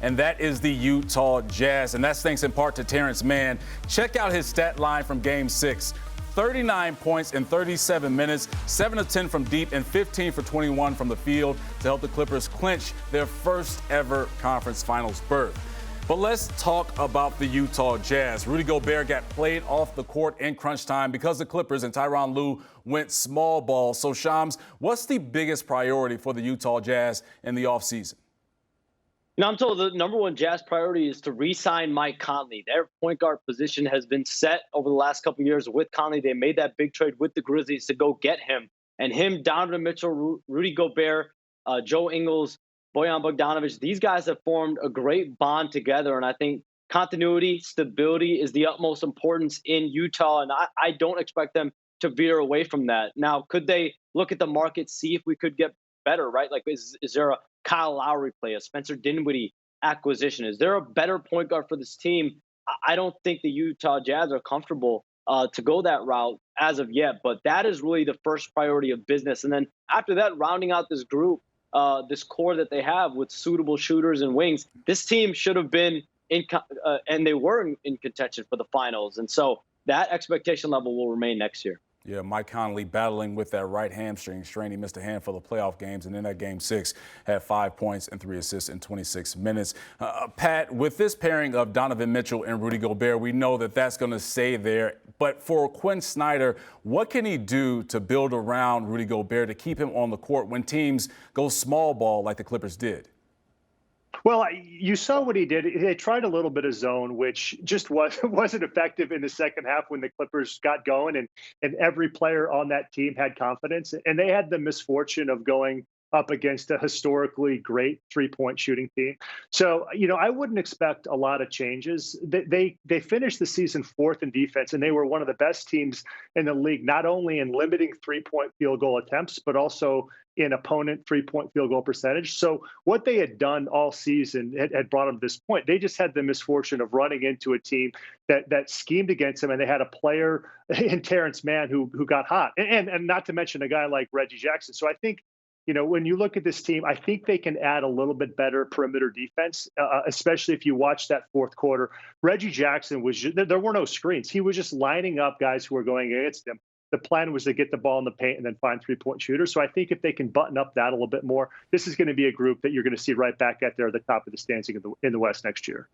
and that is the Utah Jazz. And that's thanks in part to Terrence Mann. Check out his stat line from Game 6. 39 points in 37 minutes, 7 of 10 from deep, and 15 for 21 from the field to help the Clippers clinch their first ever conference finals berth. But let's talk about the Utah Jazz. Rudy Gobert got played off the court in crunch time because the Clippers and Tyronn Lue went small ball. So, Shams, what's the biggest priority for the Utah Jazz in the offseason? I'm told the number one Jazz priority is to re-sign Mike Conley. Their point guard position has been set over the last couple of years with Conley. They made that big trade with the Grizzlies to go get him. And him, Donovan Mitchell, Rudy Gobert, Joe Ingles, Bojan Bogdanovic, these guys have formed a great bond together. And I think continuity, stability is the utmost importance in Utah. And I don't expect them to veer away from that. Now, could they look at the market, see if we could get better, right? Like, is there a Kyle Lowry play, a Spencer Dinwiddie acquisition? Is there a better point guard for this team? I don't think the Utah Jazz are comfortable to go that route as of yet, but that is really the first priority of business. And then after that, rounding out this group, this core that they have with suitable shooters and wings, this team should have been and they were in contention for the finals. And so that expectation level will remain next year. Yeah, Mike Conley battling with that right hamstring strain. He missed a handful of playoff games, and in that Game 6 had 5 points and 3 assists in 26 minutes. Pat, with this pairing of Donovan Mitchell and Rudy Gobert, we know that that's going to stay there. But for Quinn Snyder, what can he do to build around Rudy Gobert to keep him on the court when teams go small ball like the Clippers did? Well, you saw what he did. They tried a little bit of zone, which just wasn't effective in the second half when the Clippers got going, and every player on that team had confidence. And they had the misfortune of going up against a historically great three-point shooting team. So, I wouldn't expect a lot of changes. They finished the season fourth in defense, and they were one of the best teams in the league, not only in limiting three-point field goal attempts, but also in opponent three-point field goal percentage. So what they had done all season had brought them to this point. They just had the misfortune of running into a team that schemed against them, and they had a player in Terrence Mann who got hot, and not to mention a guy like Reggie Jackson. So I think, when you look at this team, I think they can add a little bit better perimeter defense, especially if you watch that fourth quarter. Reggie Jackson there were no screens. He was just lining up guys who were going against him. The plan was to get the ball in the paint and then find three-point shooters. So I think if they can button up that a little bit more, this is going to be a group that you're going to see right back at the top of the standings in the West next year.